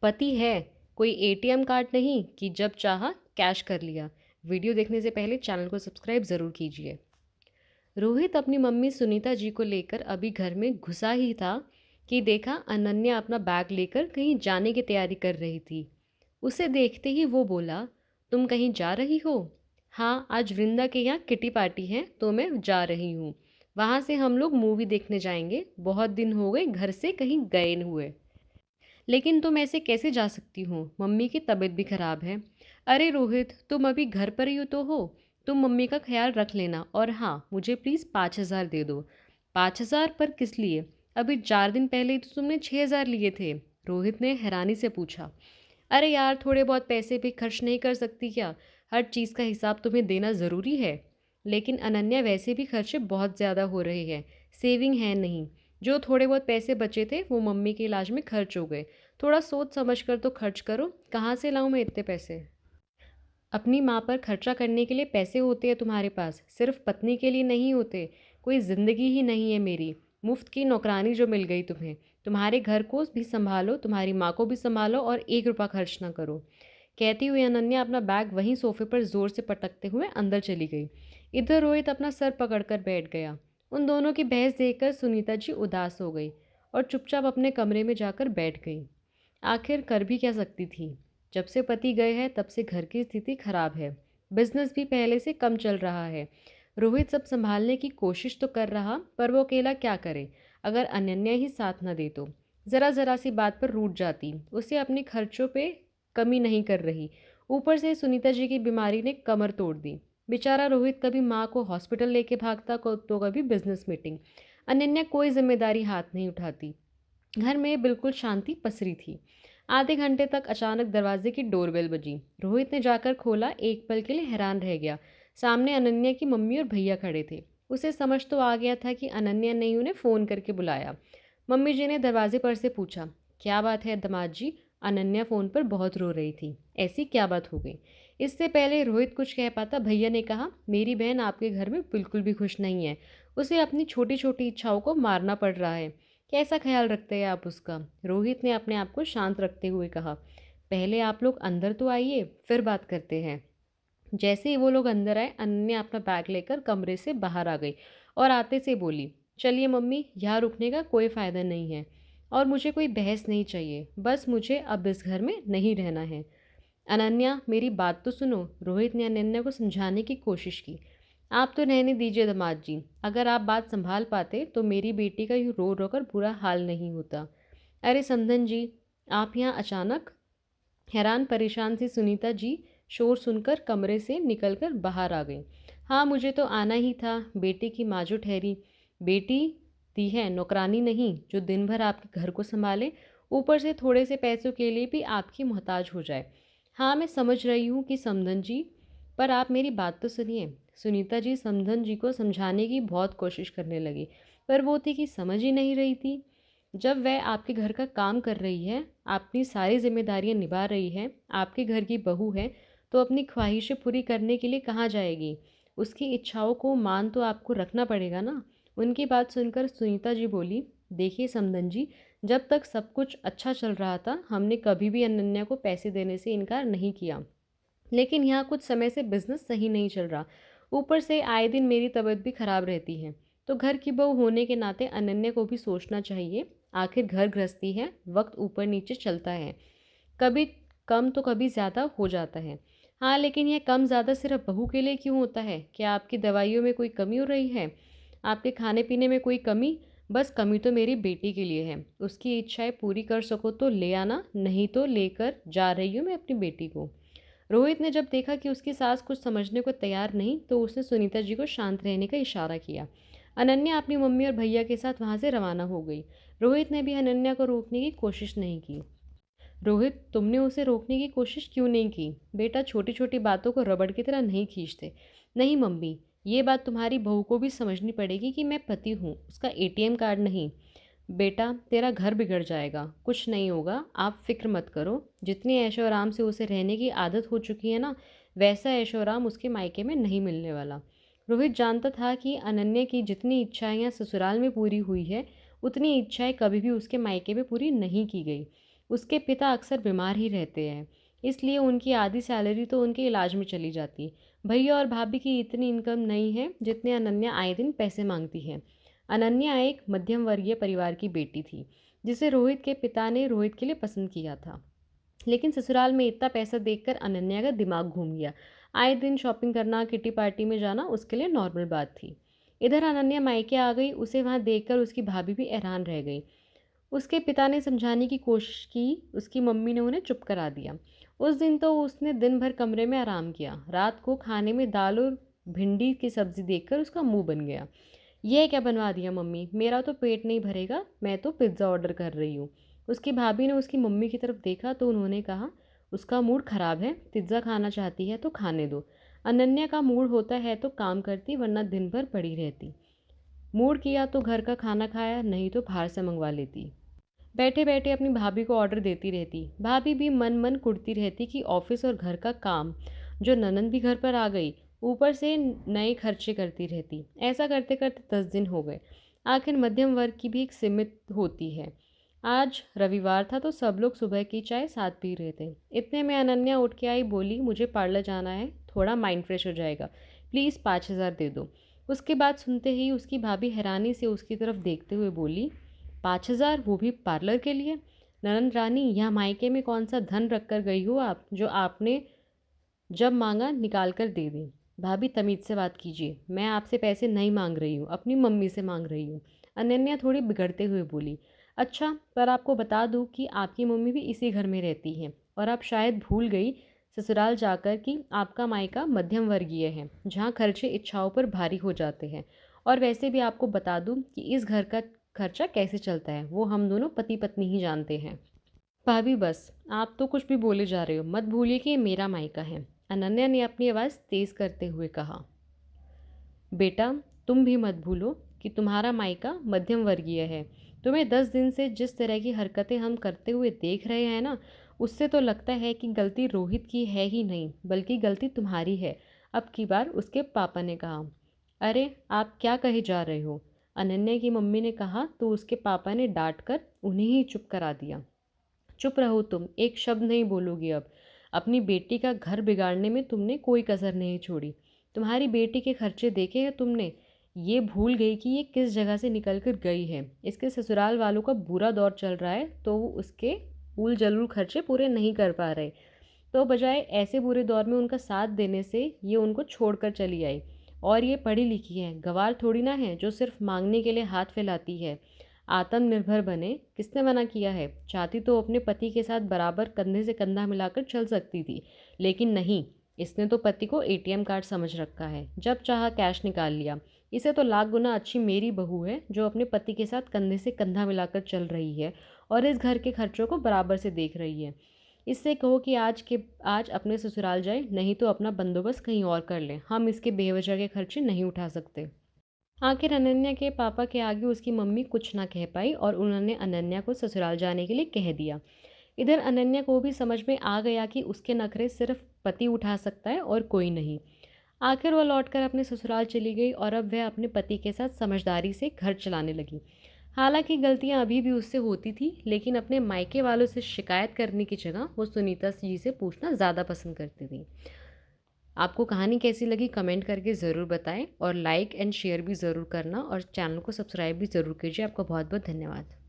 पति है, कोई एटीएम कार्ड नहीं कि जब चाहा कैश कर लिया। वीडियो देखने से पहले चैनल को सब्सक्राइब ज़रूर कीजिए। रोहित अपनी मम्मी सुनीता जी को लेकर अभी घर में घुसा ही था कि देखा अनन्या अपना बैग लेकर कहीं जाने की तैयारी कर रही थी। उसे देखते ही वो बोला, तुम कहीं जा रही हो? हाँ, आज वृंदा के यहाँ किटी पार्टी है तो मैं जा रही हूँ। वहाँ से हम लोग मूवी देखने जाएंगे। बहुत दिन हो गए घर से कहीं गए न हुए। लेकिन तुम ऐसे कैसे जा सकती हो? मम्मी की तबीयत भी खराब है। अरे रोहित, तुम अभी घर पर ही तो हो। तुम मम्मी का ख्याल रख लेना और हाँ, मुझे प्लीज़ 5,000 दे दो। 5,000 पर किस लिए? अभी 4 दिन पहले ही तो तुमने 6,000 लिए थे। रोहित ने हैरानी से पूछा। अरे यार, थोड़े बहुत पैसे भी खर्च नहीं कर सकती क्या? हर चीज़ का हिसाब तुम्हें देना ज़रूरी है। लेकिन अनन्या, वैसे भी खर्चे बहुत ज़्यादा हो रहे हैं। सेविंग है नहीं। जो थोड़े बहुत पैसे बचे थे वो मम्मी के इलाज में खर्च हो गए। थोड़ा सोच समझ कर तो खर्च करो। कहाँ से लाऊं मैं इतने पैसे? अपनी माँ पर खर्चा करने के लिए पैसे होते हैं तुम्हारे पास, सिर्फ पत्नी के लिए नहीं होते। कोई ज़िंदगी ही नहीं है मेरी। मुफ्त की नौकरानी जो मिल गई तुम्हें। तुम्हारे घर को भी संभालो, तुम्हारी माँ को भी संभालो और 1 रुपया खर्च ना करो। कहती हुई अनन्या अपना बैग वहीं सोफे पर जोर से पटकते हुए अंदर चली गई। इधर रोहित अपना सर पकड़कर बैठ गया। उन दोनों की बहस देखकर सुनीता जी उदास हो गई और चुपचाप अपने कमरे में जाकर बैठ गई। आखिर कर भी क्या सकती थी? जब से पति गए हैं तब से घर की स्थिति खराब है। बिजनेस भी पहले से कम चल रहा है। रोहित सब संभालने की कोशिश तो कर रहा, पर वो अकेला क्या करे? अगर अनन्या ही साथ न दे तो ज़रा ज़रा सी बात पर रूठ जाती। उसे अपने खर्चों पे कमी नहीं कर रही। ऊपर से सुनीता जी की बीमारी ने कमर तोड़ दी। बेचारा रोहित कभी माँ को हॉस्पिटल लेके भागता तो कभी बिजनेस मीटिंग। अनन्या कोई जिम्मेदारी हाथ नहीं उठाती। घर में बिल्कुल शांति पसरी थी। आधे घंटे तक अचानक दरवाजे की डोरबेल बजी। रोहित ने जाकर खोला। एक पल के लिए हैरान रह गया। सामने अनन्या की मम्मी और भैया खड़े थे। उसे समझ तो आ गया था कि अनन्या ने ही उन्हें फ़ोन करके बुलाया। मम्मी जी ने दरवाजे पर से पूछा, क्या बात है दामाद जी? अनन्या फ़ोन पर बहुत रो रही थी। ऐसी क्या बात हो गई? इससे पहले रोहित कुछ कह पाता, भैया ने कहा, मेरी बहन आपके घर में बिल्कुल भी खुश नहीं है। उसे अपनी छोटी छोटी इच्छाओं को मारना पड़ रहा है। कैसा ख्याल रखते हैं आप उसका? रोहित ने अपने आप को शांत रखते हुए कहा, पहले आप लोग अंदर तो आइए, फिर बात करते हैं। जैसे ही वो लोग अंदर आए, अनन्या अपना बैग लेकर कमरे से बाहर आ गई और आते से बोली, चलिए मम्मी, यहाँ रुकने का कोई फ़ायदा नहीं है और मुझे कोई बहस नहीं चाहिए। बस मुझे अब इस घर में नहीं रहना है। अनन्या, मेरी बात तो सुनो। रोहित ने अनन्या को समझाने की कोशिश की। आप तो रहने दीजिए दामाद जी। अगर आप बात संभाल पाते तो मेरी बेटी का यूँ रो रो कर बुरा हाल नहीं होता। अरे समधन जी, आप यहाँ अचानक? हैरान परेशान सी सुनीता जी शोर सुनकर कमरे से निकलकर बाहर आ गई। हाँ, मुझे तो आना ही था। बेटी की माँ जो ठहरी। बेटी दी है, नौकरानी नहीं जो दिन भर आपके घर को संभाले, ऊपर से थोड़े से पैसों के लिए भी आपकी मोहताज हो जाए। हाँ, मैं समझ रही हूँ कि समधन जी, पर आप मेरी बात तो सुनिए। सुनीता जी समधन जी को समझाने की बहुत कोशिश करने लगी, पर वो थी कि समझ ही नहीं रही थी। जब वह आपके घर का काम कर रही है, अपनी सारी जिम्मेदारियां निभा रही है, आपके घर की बहू है, तो अपनी ख्वाहिशें पूरी करने के लिए कहाँ जाएगी? उसकी इच्छाओं को मान तो आपको रखना पड़ेगा ना। उनकी बात सुनकर सुनीता जी बोली, देखिए समदन जी, जब तक सब कुछ अच्छा चल रहा था हमने कभी भी अनन्या को पैसे देने से इनकार नहीं किया। लेकिन यहाँ कुछ समय से बिजनेस सही नहीं चल रहा। ऊपर से आए दिन मेरी तबीयत भी खराब रहती है। तो घर की बहू होने के नाते अनन्या को भी सोचना चाहिए। आखिर घर गृहस्थी है, वक्त ऊपर नीचे चलता है। कभी कम तो कभी ज़्यादा हो जाता है। हाँ, लेकिन यह कम ज़्यादा सिर्फ बहू के लिए क्यों होता है? क्या आपकी दवाइयों में कोई कमी हो रही है? आपके खाने पीने में कोई कमी? बस कमी तो मेरी बेटी के लिए है। उसकी इच्छाएं पूरी कर सको तो ले आना, नहीं तो लेकर जा रही हूँ मैं अपनी बेटी को। रोहित ने जब देखा कि उसकी सास कुछ समझने को तैयार नहीं, तो उसने सुनीता जी को शांत रहने का इशारा किया। अनन्या अपनी मम्मी और भैया के साथ वहां से रवाना हो गई। रोहित ने भी अनन्या को रोकने की कोशिश नहीं की। रोहित, तुमने उसे रोकने की कोशिश क्यों नहीं की? बेटा, छोटी छोटी बातों को रबड़ की तरह नहीं खींचते। नहीं मम्मी, ये बात तुम्हारी बहू को भी समझनी पड़ेगी कि मैं पति हूँ, उसका एटीएम कार्ड नहीं। बेटा, तेरा घर बिगड़ जाएगा। कुछ नहीं होगा, आप फिक्र मत करो। जितनी ऐशो आराम से उसे रहने की आदत हो चुकी है ना, वैसा ऐशो आराम उसके मायके में नहीं मिलने वाला। रोहित जानता था कि अनन्या की जितनी इच्छाएं यहाँ ससुराल में पूरी हुई है, उतनी इच्छाएं कभी भी उसके मायके में पूरी नहीं की गई। उसके पिता अक्सर बीमार ही रहते हैं, इसलिए उनकी आधी सैलरी तो उनके इलाज में चली जाती। भैया और भाभी की इतनी इनकम नहीं है जितने अनन्या आए दिन पैसे मांगती है। अनन्या एक मध्यम वर्गीय परिवार की बेटी थी, जिसे रोहित के पिता ने रोहित के लिए पसंद किया था। लेकिन ससुराल में इतना पैसा देखकर अनन्या का दिमाग घूम गया। आए दिन शॉपिंग करना, किटी पार्टी में जाना उसके लिए नॉर्मल बात थी। इधर अनन्या मायके आ गई। उसे वहाँ देखकर उसकी भाभी भी हैरान रह गई। उसके पिता ने समझाने की कोशिश की, उसकी मम्मी ने उन्हें चुप करा दिया। उस दिन तो उसने दिन भर कमरे में आराम किया। रात को खाने में दाल और भिंडी की सब्जी देखकर उसका मुंह बन गया। यह क्या बनवा दिया मम्मी, मेरा तो पेट नहीं भरेगा, मैं तो पिज़्ज़ा ऑर्डर कर रही हूँ। उसकी भाभी ने उसकी मम्मी की तरफ देखा तो उन्होंने कहा, उसका मूड ख़राब है, पिज़्ज़ा खाना चाहती है तो खाने दो। अनन्या का मूड होता है तो काम करती, वरना दिन भर पड़ी रहती। मूड किया तो घर का खाना खाया, नहीं तो बाहर से मंगवा लेती। बैठे बैठे अपनी भाभी को ऑर्डर देती रहती। भाभी भी मन मन कुढ़ती रहती कि ऑफिस और घर का काम, जो ननंद भी घर पर आ गई, ऊपर से नए खर्चे करती रहती। ऐसा करते करते 10 दिन हो गए। आखिर मध्यम वर्ग की भी एक सीमित होती है। आज रविवार था तो सब लोग सुबह की चाय साथ पी रहे थे। इतने में अनन्या उठ के आई, बोली, मुझे पार्लर जाना है, थोड़ा माइंड फ्रेश हो जाएगा, प्लीज़ 5,000 दे दो। उसके बाद सुनते ही उसकी भाभी हैरानी से उसकी तरफ देखते हुए बोली, 5,000, वो भी पार्लर के लिए? ननंद रानी, यहाँ मायके में कौन सा धन रख कर गई हो आप, जो आपने जब मांगा निकाल कर दे दें? भाभी तमीज़ से बात कीजिए, मैं आपसे पैसे नहीं मांग रही हूँ, अपनी मम्मी से मांग रही हूँ। अनन्या थोड़ी बिगड़ते हुए बोली, अच्छा, पर आपको बता दूँ कि आपकी मम्मी भी इसी घर में रहती हैं, और आप शायद भूल गई ससुराल जाकर कि आपका मायका मध्यम वर्गीय है, जहाँ खर्चे इच्छाओं पर भारी हो जाते हैं। और वैसे भी आपको बता दूँ कि इस घर का खर्चा कैसे चलता है, वो हम दोनों पति पत्नी ही जानते हैं। भाभी बस, आप तो कुछ भी बोले जा रहे हो, मत भूलिए कि ये मेरा मायका है। अनन्या ने अपनी आवाज़ तेज़ करते हुए कहा। बेटा, तुम भी मत भूलो कि तुम्हारा मायका मध्यम वर्गीय है। तुम्हें 10 दिन से जिस तरह की हरकतें हम करते हुए देख रहे हैं ना, उससे तो लगता है कि गलती रोहित की है ही नहीं, बल्कि गलती तुम्हारी है। अब की बार उसके पापा ने कहा। अरे, आप क्या कहे जा रहे हो? अनन्या की मम्मी ने कहा तो उसके पापा ने डांट कर उन्हें ही चुप करा दिया। चुप रहो तुम, एक शब्द नहीं बोलोगी अब। अपनी बेटी का घर बिगाड़ने में तुमने कोई कसर नहीं छोड़ी। तुम्हारी बेटी के खर्चे देखे हैं तुमने? ये भूल गई कि ये किस जगह से निकल कर गई है। इसके ससुराल वालों का बुरा दौर चल रहा है तो वो उसके उल जलूल खर्चे पूरे नहीं कर पा रहे, तो बजाय ऐसे बुरे दौर में उनका साथ देने से ये उनको छोड़कर चली आई। और ये पढ़ी लिखी है, गंवार थोड़ी ना है जो सिर्फ मांगने के लिए हाथ फैलाती है। आत्मनिर्भर बने, किसने मना किया है? चाहती तो अपने पति के साथ बराबर कंधे से कंधा मिलाकर चल सकती थी, लेकिन नहीं, इसने तो पति को एटीएम कार्ड समझ रखा है, जब चाहा कैश निकाल लिया। इसे तो लाख गुना अच्छी मेरी बहू है जो अपने पति के साथ कंधे से कंधा मिलाकर चल रही है और इस घर के खर्चों को बराबर से देख रही है। इससे कहो कि आज अपने ससुराल जाए, नहीं तो अपना बंदोबस्त कहीं और कर ले। हम इसके बेवजह के खर्चे नहीं उठा सकते। आखिर अनन्या के पापा के आगे उसकी मम्मी कुछ ना कह पाई और उन्होंने अनन्या को ससुराल जाने के लिए कह दिया। इधर अनन्या को भी समझ में आ गया कि उसके नखरे सिर्फ पति उठा सकता है और कोई नहीं। आखिर वह लौटकर अपने ससुराल चली गई और अब वह अपने पति के साथ समझदारी से घर चलाने लगी। हालांकि गलतियां अभी भी उससे होती थी, लेकिन अपने मायके वालों से शिकायत करने की जगह वो सुनीता जी से पूछना ज़्यादा पसंद करती थी। आपको कहानी कैसी लगी कमेंट करके ज़रूर बताएं और लाइक एंड शेयर भी ज़रूर करना और चैनल को सब्सक्राइब भी ज़रूर कीजिए। आपका बहुत बहुत धन्यवाद।